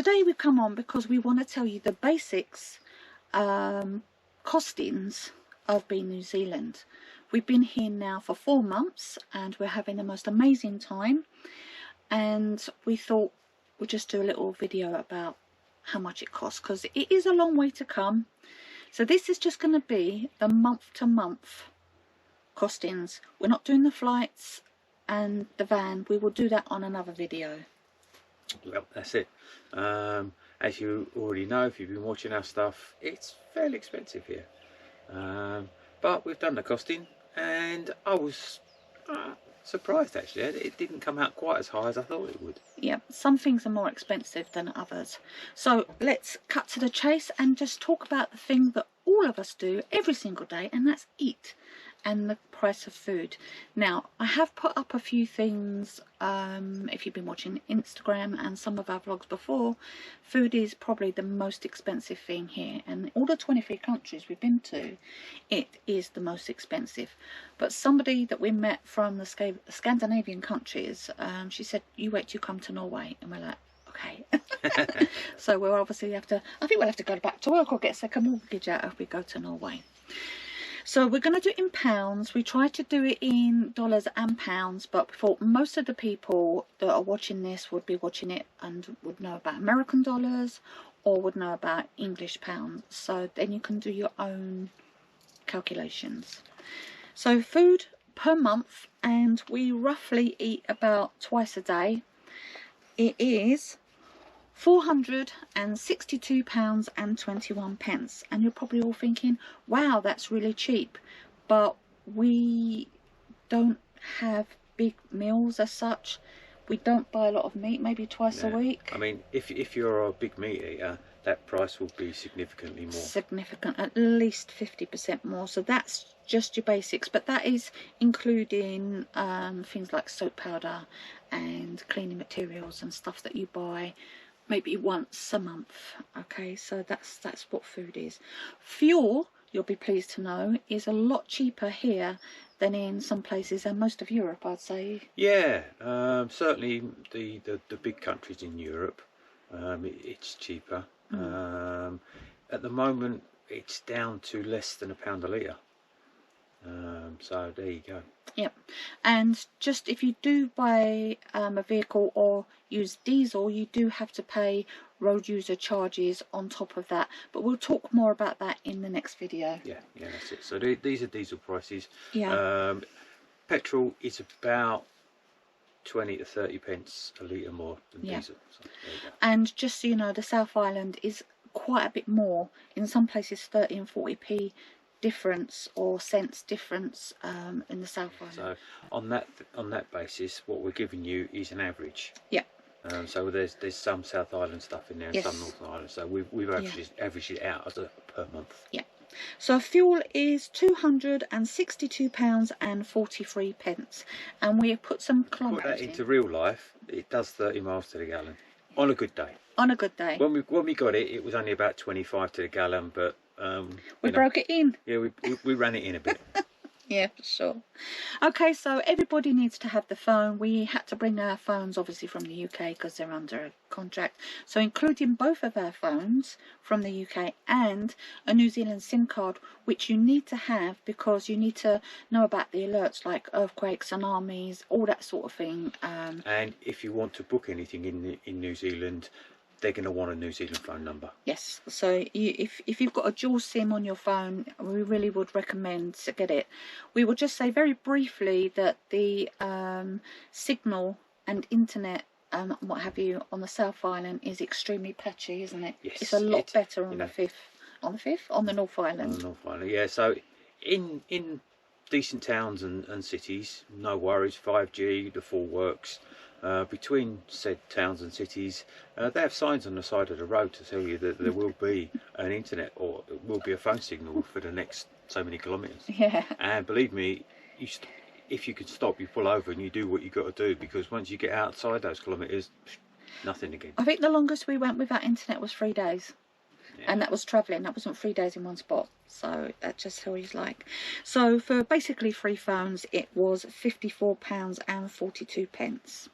today we come on because we want to tell you the basics, costings of being New Zealand. We've been here now for 4 months and we're having the most amazing time, and we thought we'd just do a little video about how much it costs, because it is a long way to come. So this is just going to be the month to month costings. We're not doing the flights and the van. We will do that on another video. Well, that's it. As you already know, if you've been watching our stuff, it's fairly expensive here, but we've done the costing and I was surprised actually. It didn't come out quite as high as I thought it would. Yeah, some things are more expensive than others. So let's cut to the chase and just talk about the thing that all of us do every single day, and that's eat, and the price of food. Now, I have put up a few things, if you've been watching Instagram and some of our vlogs before, food is probably the most expensive thing here. And all the 23 countries we've been to, it is the most expensive. But somebody that we met from the Scandinavian countries, she said, you wait till you come to Norway. And we're like, okay. So we'll obviously have to, I think we'll have to go back to work or get a second mortgage out if we go to Norway. So we're going to do it in pounds. We try to do it in dollars and pounds, but for most of the people that are watching this would be watching it and would know about American dollars or would know about English pounds. So then you can do your own calculations. So food per month, and we roughly eat about twice a day. It is £462.21, and you're probably all thinking, wow, that's really cheap. But we don't have big meals as such. We don't buy a lot of meat, maybe twice a week. I mean, if you're a big meat eater, that price will be significantly more. Significant, at least 50% more. So that's just your basics, but that is including things like soap powder and cleaning materials and stuff that you buy maybe once a month. Okay, so that's what food is. Fuel, you'll be pleased to know, is a lot cheaper here than in some places and most of Europe, I'd say. Yeah, certainly the big countries in Europe, it's cheaper. At the moment it's down to less than £1 a litre. So there you go. Yep. And just if you do buy a vehicle or use diesel, you do have to pay road user charges on top of that, but we'll talk more about that in the next video. Yeah, that's it. So these are diesel prices. Yeah. Petrol is about 20 to 30 pence a litre more than diesel. So there you go. And just so you know, the South Island is quite a bit more. In some places 30 and 40p difference or cents difference in the South Island. So on that basis, what we're giving you is an average. Yeah. So there's some South Island stuff in there and some Northern Island. So we've averaged it out as per month. Yeah. So fuel is £262.43, and we have put some kilometres. Put that into real life, it does 30 miles to the gallon on a good day. On a good day. When we got it, it was only about 25 to the gallon, but we broke it in. Yeah, we ran it in a bit. Yeah, for sure. Okay, so everybody needs to have the phone. We had to bring our phones obviously from the UK because they're under a contract. So including both of our phones from the UK and a New Zealand SIM card, which you need to have because you need to know about the alerts like earthquakes, tsunamis, all that sort of thing. And if you want to book anything in New Zealand, they're going to want a New Zealand phone number. Yes, so if you've got a dual SIM on your phone, we really would recommend to get it. We will just say very briefly that the signal and internet what have you on the South Island is extremely patchy, isn't it? Yes, it's a lot better on the North Island. On the North Island, yeah. So in decent towns and cities, no worries, 5G, the full works. Between said towns and cities, they have signs on the side of the road to tell you that there will be an internet or will be a phone signal for the next so many kilometres. Yeah. And believe me, if you can stop, you pull over and you do what you got to do, because once you get outside those kilometres, nothing again. I think the longest we went without internet was 3 days. Yeah. And that was travelling, that wasn't 3 days in one spot. So that just how he's like. So for basically 3 phones, it was £54.42.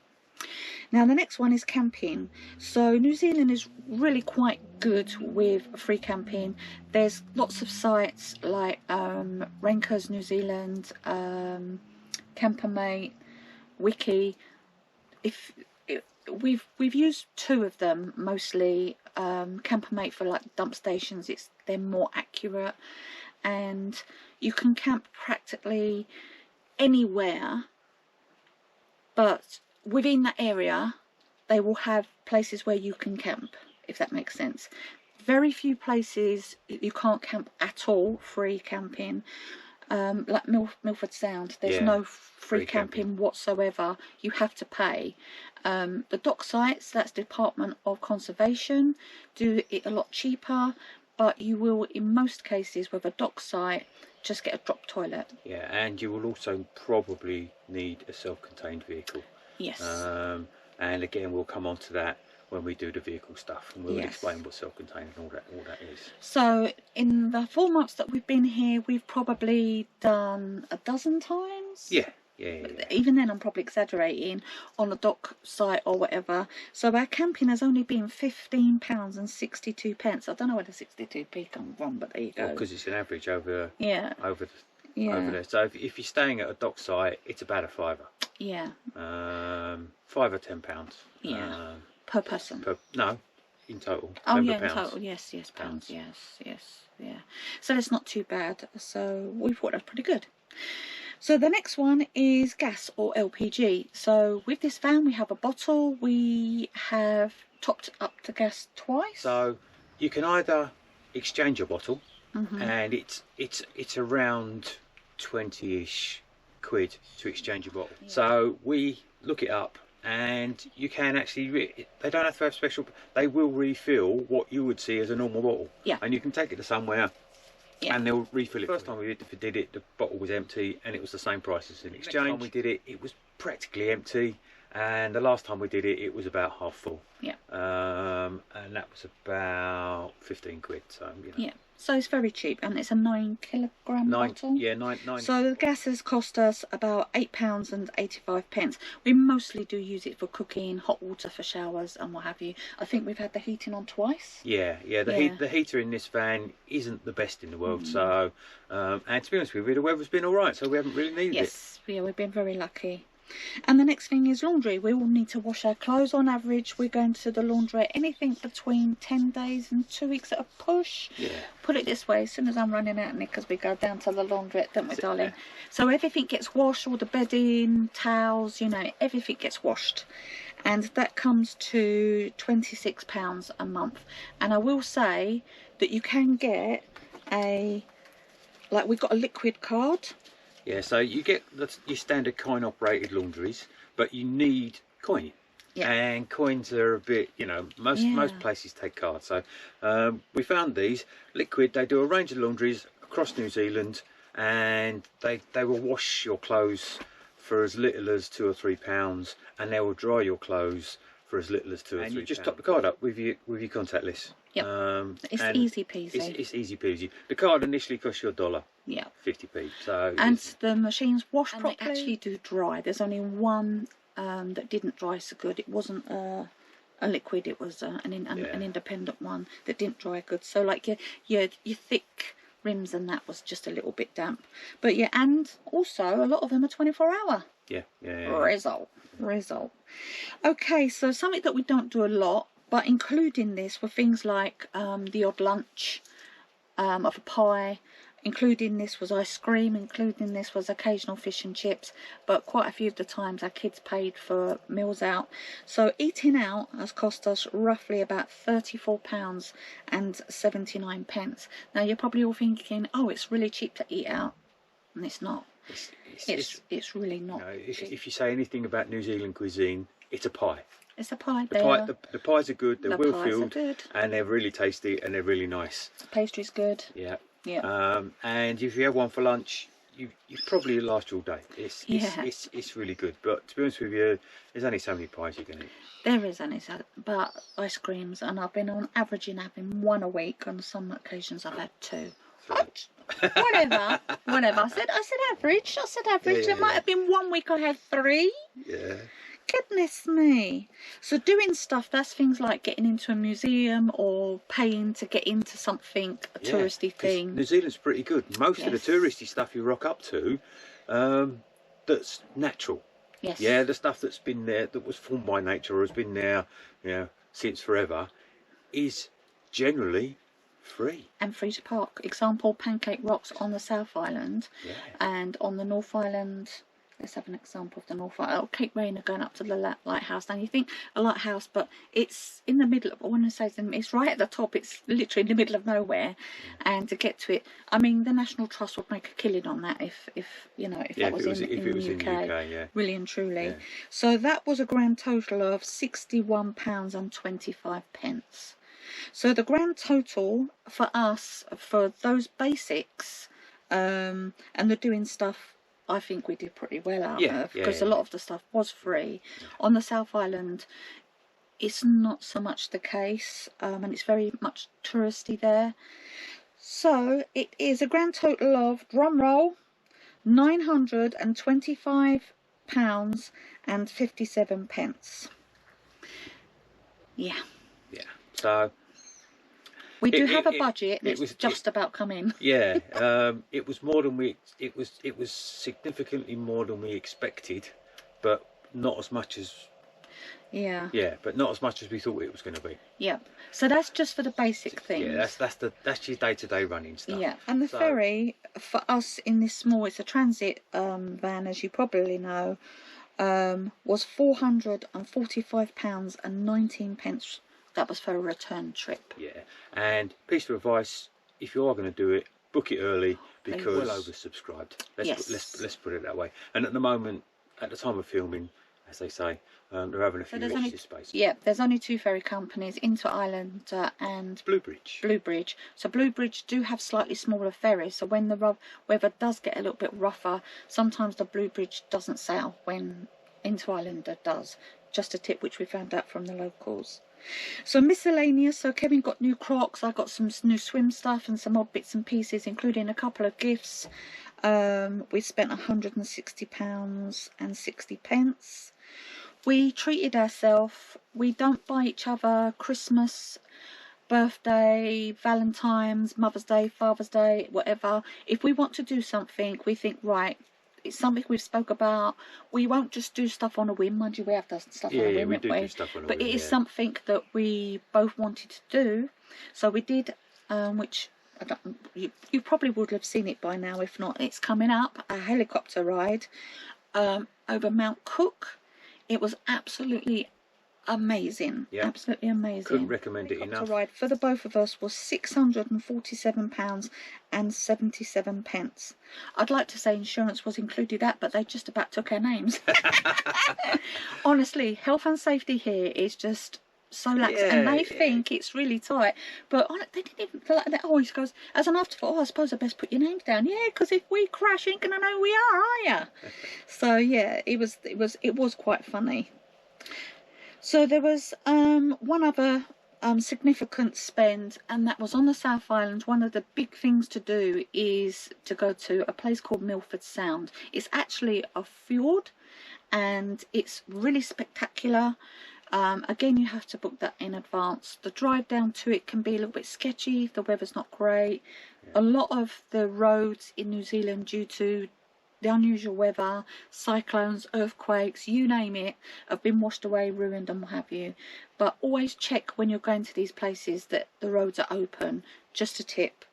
Now the next one is camping. So New Zealand is really quite good with free camping. There's lots of sites like Rankers New Zealand, Campermate, Wiki. We've used 2 of them mostly. Campermate for like dump stations, they're more accurate, and you can camp practically anywhere, but within that area they will have places where you can camp, if that makes sense. Very few places you can't camp at all, free camping. Like Milford Sound, there's no free camping whatsoever. You have to pay. The dock sites, that's Department of Conservation, do it a lot cheaper, but you will in most cases with a dock site just get a drop toilet. Yeah, and you will also probably need a self-contained vehicle. Yes. And again, we'll come on to that when we do the vehicle stuff, and we'll explain what self-contained and all that is. So in the 4 months that we've been here, we've probably done a dozen times. Yeah. Even then I'm probably exaggerating, on the dock site or whatever. So our camping has only been £15 and 62 pence. I don't know where the 62p come from, but there you go. Because it's an average over over there. So if you're staying at a dock site, it's about a £5. Yeah. £5 or £10. Yeah. Per person. No, in total. Oh yeah, pounds. in total. Yes, pounds. Yes. Yeah. So it's not too bad. So we thought that's pretty good. So the next one is gas or LPG. So with this van we have a bottle. We have topped up the gas twice. So you can either exchange a bottle, and it's around 20-ish quid to exchange a bottle. Yeah. So we look it up, and you can actually, they don't have to have special, they will refill what you would see as a normal bottle. Yeah. And you can take it to somewhere. Yeah. And they'll refill it. First time we did it, the bottle was empty, and it was the same price as in exchange. Next time we did it, it was practically empty, and the last time we did it, it was about half full. Yeah. And that was about 15 quid. So you know. Yeah. So it's very cheap, and it's a 9 kilogram bottle. Yeah, nine. So the gas has cost us about £8 and 85 pence. We mostly do use it for cooking, hot water for showers, and what have you. I think we've had the heating on twice. Yeah. The heater in this van isn't the best in the world. So, and to be honest with you, the weather's been all right, so we haven't really needed it. Yes, yeah, we've been very lucky. And the next thing is laundry. We all need to wash our clothes. On average, we're going to the laundrette anything between 10 days and 2 weeks at a push. Yeah. Put it this way, as soon as I'm running out of knickers, we go down to the laundrette, don't we, darling? Yeah. So everything gets washed, all the bedding, towels, you know, everything gets washed. And that comes to £26 a month. And I will say that you can get we've got a liquid card. Yeah, so you get your standard coin-operated laundries, but you need coin. Yeah. And coins are a bit, you know, most places take cards. So we found these liquid. They do a range of laundries across New Zealand, and they will wash your clothes for as little as £2 or £3, and they will dry your clothes for as little as £2 or £3. And you just top the card up with your contact list. Yep. It's easy peasy. It's easy peasy. The card initially costs you $1. Yeah. 50p. So and the machines wash properly. They actually do dry. There's only one that didn't dry so good. It wasn't a liquid. It was an independent one that didn't dry good. So like your thick rims and that was just a little bit damp. But yeah, and also a lot of them are 24-hour. Yeah. Result. Okay, so something that we don't do a lot, but including this were things like the odd lunch of a pie. Including this was ice cream, including this was occasional fish and chips, but quite a few of the times our kids paid for meals out. So eating out has cost us roughly about £34 and 79 pence. Now you're probably all thinking, oh, it's really cheap to eat out, and it's not. It's really not. You know, if you say anything about New Zealand cuisine, it's a pie. It's a pie. The pies are good. They're well filled, and they're really tasty, and they're really nice. The pastry's good. Yeah. Yeah. And if you have one for lunch, you probably last you all day. It's really good. But to be honest with you, there's only so many pies you can eat. There is only so, but ice creams, and I've been on averaging having one a week. On some occasions, I've had 2. Whatever. I said average. There might have been 1 week I had 3. Yeah. Goodness me. So doing stuff, that's things like getting into a museum or paying to get into something, a touristy thing. New Zealand's pretty good. Most of the Yes. touristy stuff you rock up to, that's natural. Yes. Yeah, the stuff that's been there, that was formed by nature or has been there, you know, since forever, is generally free. And free to park. Example, Pancake Rocks on the South Island. Yeah. And on the North Island, let's have an example of the North Island. Cape Rainier going up to the lighthouse. Now you think a lighthouse, but it's in the middle of, I want to say it's right at the top. It's literally in the middle of nowhere. And to get to it, I mean, the National Trust would make a killing on that if you know, if that was in the UK. Yeah. Really and truly. Yeah. So that was a grand total of £61.25. So the grand total for us, for those basics, and the doing stuff, I think we did pretty well out of, because a lot of the stuff was free. Yeah. On the South Island, it's not so much the case, and it's very much touristy there. So it is a grand total of, drum roll, £925.57. Yeah. Yeah. So we do have a budget, and it's just about come in. Yeah, it was more than we. It was significantly more than we expected, but not as much as. Yeah. Yeah, but not as much as we thought it was going to be. Yeah. So that's just for the basic things. Yeah, that's your day-to-day running stuff. Yeah, and the ferry for us in this small, it's a transit van, as you probably know, was £445.19. That was for a return trip. Yeah, and piece of advice: if you are going to do it, book it early, because we're well oversubscribed. Let's put it that way. And at the moment, at the time of filming, as they say, they're having a few wasted spaces. Yeah, there's only two ferry companies, Into Islander and Bluebridge. So Bluebridge do have slightly smaller ferries, so when the weather does get a little bit rougher, sometimes the Bluebridge doesn't sail when Into Islander does. Just a tip which we found out from the locals. So miscellaneous, so Kevin got new Crocs, I got some new swim stuff and some odd bits and pieces, including a couple of gifts. We spent £160.60. We treated ourselves. We don't buy each other Christmas, birthday, Valentine's, Mother's Day, Father's Day, whatever. If we want to do something, we think, right, it's something we've spoke about. We won't just do stuff on a whim. Mind you, we have done stuff on a whim. We do stuff on a whim. But it is something that we both wanted to do. So we did, which I don't, you probably would have seen it by now. If not, it's coming up, a helicopter ride over Mount Cook. It was absolutely amazing. Yeah. Absolutely amazing. Couldn't recommend it enough. The ride for the both of us was £647.77. I'd like to say insurance was included that, but they just about took our names. Honestly, health and safety here is just so lax, and they think it's really tight, but they didn't even feel like that. Oh, he goes as an afterthought, I suppose I best put your names down. Yeah, because if we crash, you ain't gonna know who we are you? So yeah, it was quite funny. So there was one other significant spend, and that was on the South Island. One of the big things to do is to go to a place called Milford Sound. It's actually a fjord, and it's really spectacular. Again, you have to book that in advance. The drive down to it can be a little bit sketchy if the weather's not great. Yeah. A lot of the roads in New Zealand, due to the unusual weather, cyclones, earthquakes, you name it, have been washed away, ruined and what have you. But always check when you're going to these places that the roads are open. Just a tip.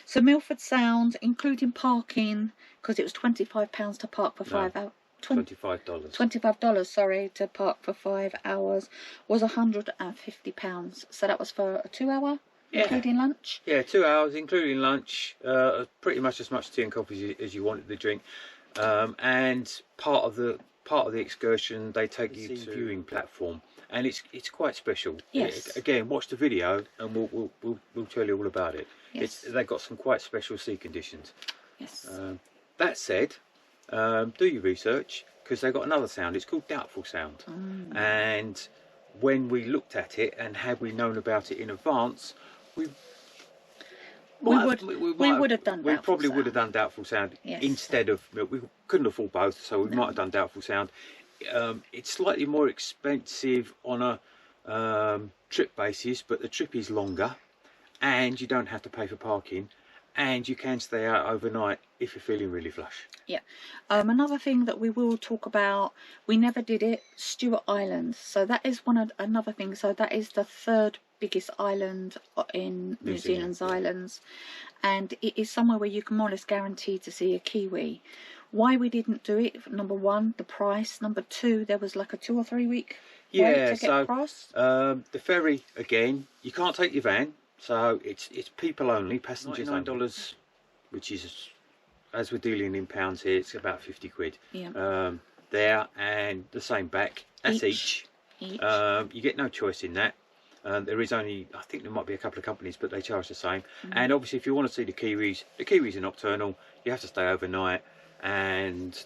So Milford Sound, including parking, because it was £25 to park for 5 hours. $25, sorry, to park for 5 hours, was £150. So that was for a 2 hour, including lunch. Yeah, 2 hours including lunch. Pretty much as much tea and coffee as you wanted to drink. And part of the excursion, they take you to a viewing platform, and it's quite special. Yes. Again, watch the video, and we'll tell you all about it. Yes. They've got some quite special sea conditions. Yes. That said, do your research, because they've got another sound. It's called Doubtful Sound. And when we looked at it, and had we known about it in advance, we would have done. We probably would have done Doubtful Sound instead of. We couldn't afford both, so we might have done Doubtful Sound. it's slightly more expensive on a trip basis, but the trip is longer and you don't have to pay for parking, and you can stay out overnight if you're feeling really flush. Yeah. Another thing that we will talk about, we never did it, Stewart Island. So that is another thing. So that is the third biggest island in New Zealand's islands, and it is somewhere where you can more or less guarantee to see a kiwi. Why we didn't do it, number one, the price. Number two, there was like a 2 or 3 week wait to get across. The ferry, again, you can't take your van, so it's people only, passengers $99, which is, as we're dealing in pounds here, it's about 50 quid. Yeah. There, and the same back. That's each. You get no choice in that. There is only, I think there might be a couple of companies, but they charge the same. And obviously, if you want to see the kiwis are nocturnal. You have to stay overnight, and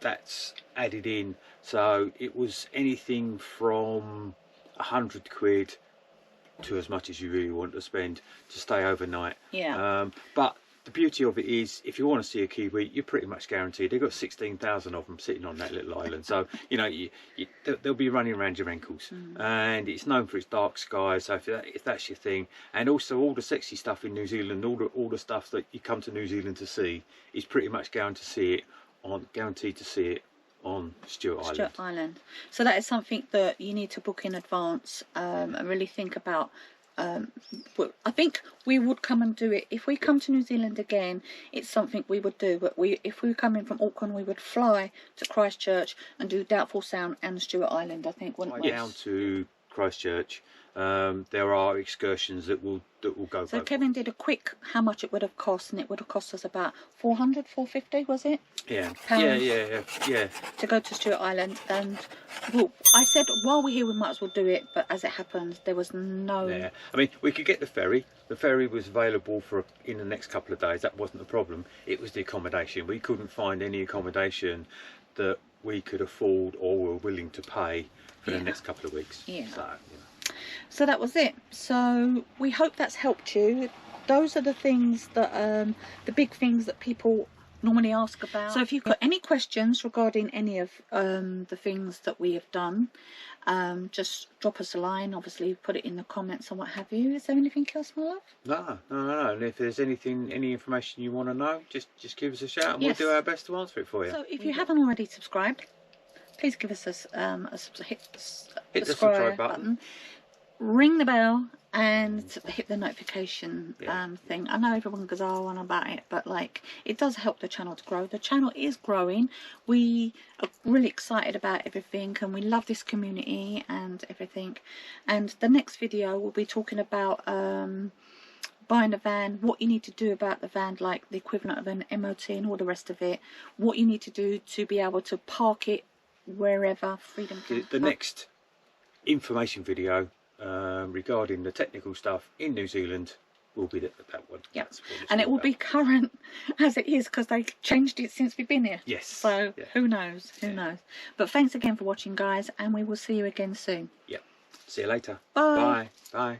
that's added in. So it was anything from 100 quid to as much as you really want to spend to stay overnight. Yeah. But the beauty of it is, if you want to see a kiwi, you're pretty much guaranteed. They've got 16,000 of them sitting on that little island, so you know they'll be running around your ankles. And it's known for its dark skies, so if that's your thing, and also all the sexy stuff in New Zealand, all the stuff that you come to New Zealand to see, is pretty much guaranteed to see it on Stewart Island. So that is something that you need to book in advance and really think about. I think we would come and do it if we come to New Zealand again. It's something we would do, but if we were coming from Auckland, we would fly to Christchurch and do Doubtful Sound and Stewart Island, I think, wouldn't we? Down to Christchurch, there are excursions that will go. So Kevin did a quick how much it would have cost, and it would have cost us about 400, 450, was it? Yeah. Pounds Yeah. To go to Stewart Island, and well, I said while we're here we might as well do it, but as it happened, there was no. Yeah, I mean, we could get the ferry. The ferry was available in the next couple of days. That wasn't the problem. It was the accommodation. We couldn't find any accommodation that we could afford or were willing to pay for the next couple of weeks. Yeah. So that was it. So we hope that's helped you. Those are the things that the big things that people normally ask about. So if you've got any questions regarding any of the things that we have done, just drop us a line. Obviously put it in the comments and what have you. Is there anything else, my love? No. And if there's any information you want to know, just give us a shout, and we'll do our best to answer it for you. So if you haven't already subscribed, please give us hit the subscribe button. Ring the bell and hit the notification thing. I know everyone goes on about it, but like, it does help the channel to grow. The channel is growing. We are really excited about everything, and we love this community and everything. And the next video we'll be talking about buying a van, what you need to do about the van, like the equivalent of an MOT and all the rest of it, what you need to do to be able to park it wherever freedom can. The next information video regarding the technical stuff in New Zealand will be that one. Yeah, and it will be current as it is, because they changed it since we've been here. Yes. So who knows? Who knows? But thanks again for watching, guys, and we will see you again soon. Yeah. See you later. Bye. Bye.